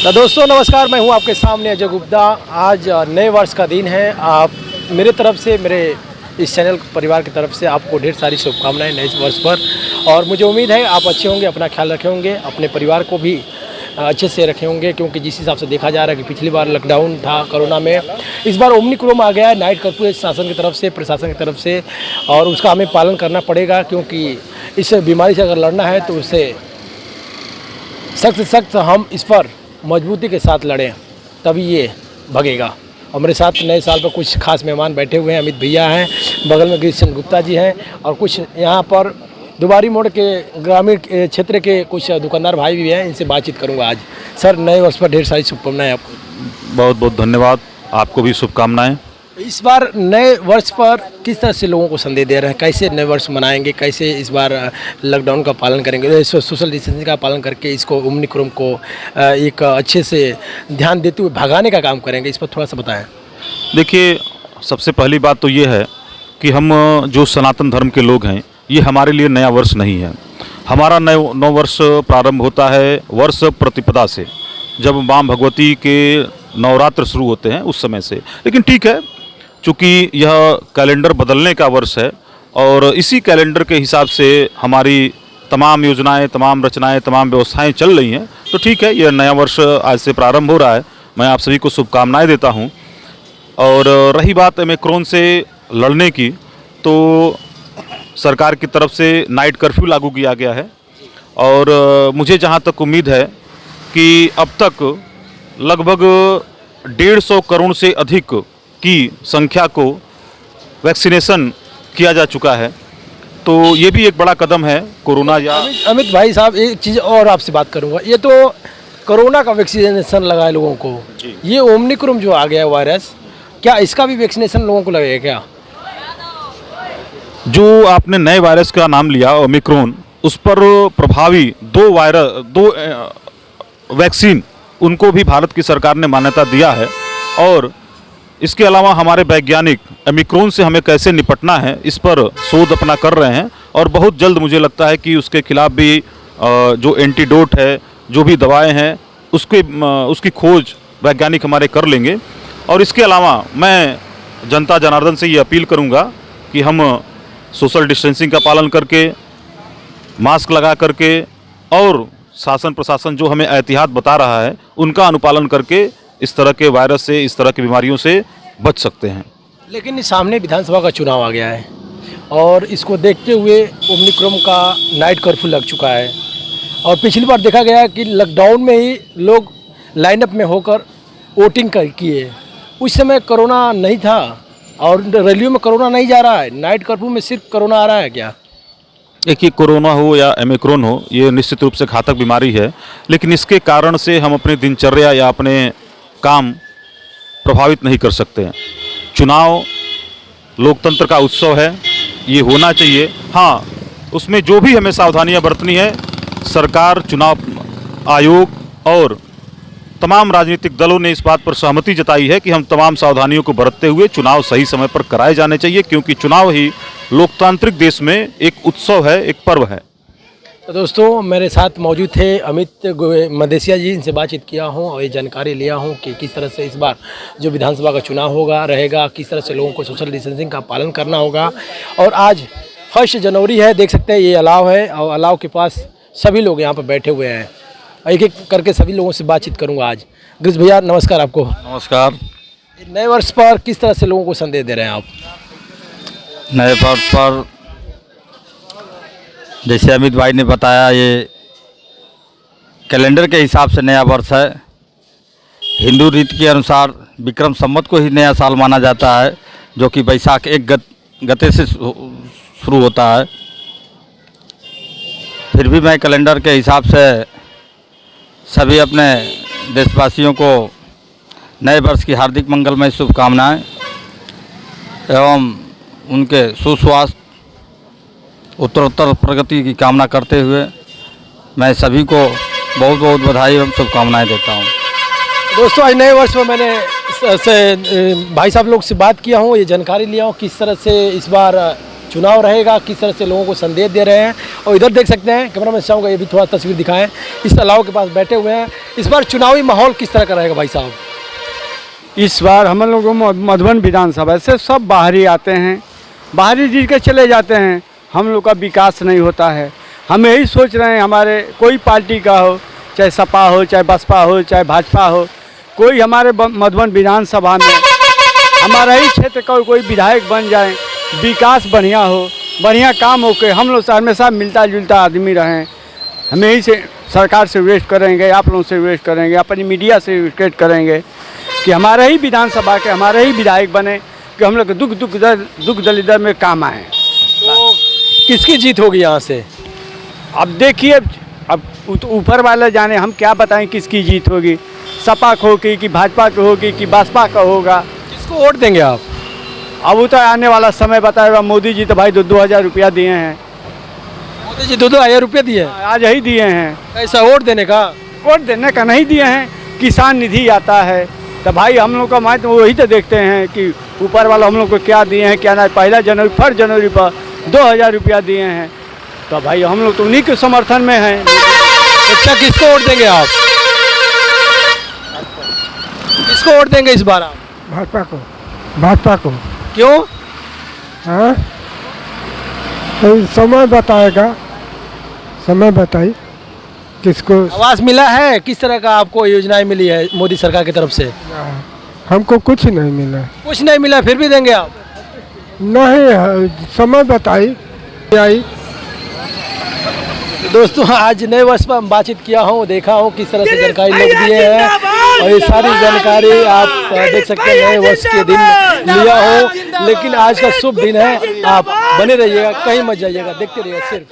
तो दोस्तों नमस्कार, मैं हूं आपके सामने अजय गुप्ता। आज नए वर्ष का दिन है। आप मेरे तरफ से, मेरे इस चैनल परिवार की तरफ से आपको ढेर सारी शुभकामनाएं नए वर्ष पर। और मुझे उम्मीद है आप अच्छे होंगे, अपना ख्याल रखे होंगे, अपने परिवार को भी अच्छे से रखे होंगे, क्योंकि जिस हिसाब से देखा जा रहा है कि पिछली बार लॉकडाउन था कोरोना में, इस बार ओमिक्रॉन आ गया है। नाइट कर्फ्यू है शासन की तरफ से, प्रशासन की तरफ से, और उसका हमें पालन करना पड़ेगा, क्योंकि इस बीमारी से अगर लड़ना है तो उससे सख्त से सख्त हम इस पर मजबूती के साथ लड़ें, तभी ये भगेगा। और मेरे साथ नए साल पर कुछ खास मेहमान बैठे हुए हैं। अमित भैया हैं, बगल में गिरीश चंद्र गुप्ता जी हैं, और कुछ यहाँ पर दुबारी मोड़ के ग्रामीण क्षेत्र के कुछ दुकानदार भाई भी हैं। इनसे बातचीत करूँगा आज। सर, नए वर्ष पर ढेर सारी शुभकामनाएं आपको। बहुत बहुत धन्यवाद, आपको भी शुभकामनाएं। इस बार नए वर्ष पर किस तरह से लोगों को संदेश दे रहे हैं? कैसे नए वर्ष मनाएंगे? कैसे इस बार लॉकडाउन का पालन करेंगे, सोशल डिस्टेंसिंग का पालन करके इसको ओमिक्रॉन को एक अच्छे से ध्यान देते हुए भगाने का काम करेंगे? इस पर थोड़ा सा बताएं। देखिए, सबसे पहली बात तो ये है कि हम जो सनातन धर्म के लोग हैं, ये हमारे लिए नया वर्ष नहीं है। हमारा नव वर्ष प्रारंभ होता है वर्ष प्रतिपदा से, जब माँ भगवती के नवरात्र शुरू होते हैं उस समय से। लेकिन ठीक है, चूँकि यह कैलेंडर बदलने का वर्ष है और इसी कैलेंडर के हिसाब से हमारी तमाम योजनाएं, तमाम रचनाएं, तमाम व्यवस्थाएं चल रही हैं, तो ठीक है, यह नया वर्ष आज से प्रारंभ हो रहा है। मैं आप सभी को शुभकामनाएं देता हूं। और रही बात ओमिक्रॉन से लड़ने की, तो सरकार की तरफ से नाइट कर्फ्यू लागू किया गया है, और मुझे जहां तक उम्मीद है कि अब तक लगभग 150 करोड़ से अधिक की संख्या को वैक्सीनेशन किया जा चुका है। तो ये भी एक बड़ा कदम है कोरोना या अमित भाई साहब, एक चीज़ और आपसे बात करूंगा। ये तो कोरोना का वैक्सीनेशन लगा है लोगों को, ये ओमिक्रॉन जो आ गया वायरस, क्या इसका भी वैक्सीनेशन लोगों को लगेगा क्या? जो आपने नए वायरस का नाम लिया ओमिक्रॉन, उस पर प्रभावी दो वैक्सीन, उनको भी भारत की सरकार ने मान्यता दिया है। और इसके अलावा हमारे वैज्ञानिक ओमिक्रॉन से हमें कैसे निपटना है, इस पर शोध अपना कर रहे हैं, और बहुत जल्द मुझे लगता है कि उसके खिलाफ भी जो एंटीडोट है, जो भी दवाएं हैं, उसकी खोज वैज्ञानिक हमारे कर लेंगे। और इसके अलावा मैं जनता जनार्दन से ये अपील करूंगा कि हम सोशल डिस्टेंसिंग का पालन करके, मास्क लगा करके, और शासन प्रशासन जो हमें एहतियात बता रहा है, उनका अनुपालन करके इस तरह के वायरस से, इस तरह की बीमारियों से बच सकते हैं। लेकिन सामने विधानसभा का चुनाव आ गया है, और इसको देखते हुए ओमिक्रॉन का नाइट कर्फ्यू लग चुका है। और पिछली बार देखा गया कि लॉकडाउन में ही लोग लाइनअप में होकर वोटिंग किए। उस समय कोरोना नहीं था, और रैलियों में कोरोना नहीं जा रहा है। नाइट कर्फ्यू में सिर्फ कोरोना आ रहा है क्या? देखिए, कोरोना हो या ओमिक्रॉन हो, ये निश्चित रूप से घातक बीमारी है, लेकिन इसके कारण से हम अपनी दिनचर्या या अपने काम प्रभावित नहीं कर सकते हैं। चुनाव लोकतंत्र का उत्सव है, ये होना चाहिए। हाँ, उसमें जो भी हमें सावधानियां बरतनी है, सरकार, चुनाव आयोग और तमाम राजनीतिक दलों ने इस बात पर सहमति जताई है कि हम तमाम सावधानियों को बरतते हुए चुनाव सही समय पर कराए जाने चाहिए, क्योंकि चुनाव ही लोकतांत्रिक देश में एक उत्सव है, एक पर्व है। तो दोस्तों, मेरे साथ मौजूद थे अमित मदेसिया जी। इनसे बातचीत किया हूँ और ये जानकारी लिया हूँ कि किस तरह से इस बार जो विधानसभा का चुनाव रहेगा, किस तरह से लोगों को सोशल डिस्टेंसिंग का पालन करना होगा। और आज 1 जनवरी है, देख सकते हैं ये अलाव है, और अलाव के पास सभी लोग यहाँ पर बैठे हुए हैं। एक एक करके सभी लोगों से बातचीत करूँगा आज। गिरीश भैया, नमस्कार आपको। नमस्कार। नए वर्ष पर किस तरह से लोगों को संदेश दे रहे हैं आप? नए वर्ष पर जैसे अमित भाई ने बताया, ये कैलेंडर के हिसाब से नया वर्ष है। हिंदू रीति के अनुसार विक्रम संवत को ही नया साल माना जाता है, जो कि बैसाख 1 गते से शुरू होता है। फिर भी मैं कैलेंडर के हिसाब से सभी अपने देशवासियों को नए वर्ष की हार्दिक मंगलमय शुभकामनाएं एवं उनके सुस्वास्थ्य, उत्तरोत्तर प्रगति की कामना करते हुए मैं सभी को बहुत बहुत बधाई एवं शुभकामनाएं देता हूं। दोस्तों, आज नए वर्ष में मैंने भाई साहब लोग से बात किया हूँ, ये जानकारी लिया हूँ किस तरह से इस बार चुनाव रहेगा, किस तरह से लोगों को संदेश दे रहे हैं। और इधर देख सकते हैं, कैमरा मैन चाहूँगा ये भी थोड़ा तस्वीर दिखाएं, इस तालाब के पास बैठे हुए हैं। इस बार चुनावी माहौल किस तरह का रहेगा भाई साहब? इस बार हम लोगों मधुबन विधानसभा से सब बाहरी आते हैं, बाहरी जीत के चले जाते हैं। हम लोग का विकास नहीं होता है। हम यही सोच रहे हैं, हमारे कोई पार्टी का हो, चाहे सपा हो, चाहे बसपा हो, चाहे भाजपा हो, कोई हमारे मधुबन विधानसभा में हमारा ही क्षेत्र का कोई विधायक बन जाए, विकास बढ़िया हो, बढ़िया काम हो के हम लोग हमेशा मिलता जुलता आदमी रहें। हम यही से सरकार से रिक्वेस्ट करेंगे, आप लोगों से रिक्वेस्ट करेंगे, अपनी मीडिया से रिक्वेस्ट करेंगे कि हमारे ही विधानसभा के हमारे ही विधायक बने, कि हम लोग दुख दलिदर में काम आए। तो किसकी जीत होगी यहाँ से? अब देखिए, अब ऊपर वाले जाने, हम क्या बताएं किसकी जीत होगी। सपा को होगी कि भाजपा को होगी कि बसपा का होगा। किसको वोट देंगे आप? अब वो तो आने वाला समय बताएगा। मोदी जी तो भाई 2-2 हज़ार रुपया दिए हैं। मोदी जी 2-2 हज़ार रुपये दिए हैं। आज ही दिए हैं। ऐसा वोट देने का? वोट देने का नहीं दिए हैं। किसान निधि आता है तो भाई हम लोग का माइंड वही तो देखते हैं कि ऊपर वाला हम लोग को क्या दिए हैं क्या नहीं। 1 जनवरी 1 जनवरी पर 2 हज़ार रुपया दिए हैं, तो भाई हम लोग तो उन्हीं के समर्थन में हैं। अच्छा, किसको वोट देंगे आप? किसको वोट देंगे इस बार आप? भाजपा को। भाजपा को। क्यों? हाँ, तो समय बताएगा, समय बताई किसको। आवास मिला है? किस तरह का आपको योजनाएं मिली है मोदी सरकार की तरफ से? हमको कुछ नहीं मिला। कुछ नहीं मिला, फिर भी देंगे आप? नहीं, समय बताई आई। दोस्तों, आज नए वर्ष पर हम बातचीत किया हूँ, देखा हूँ किस तरह से जानकारी लोग दिए हैं, और ये सारी जानकारी आप देख सकते हैं नए वर्ष के दिन लिया हो। लेकिन आज का शुभ दिन है, आप बने रहिएगा, कहीं मत जाइएगा, देखते रहिएगा सिर्फ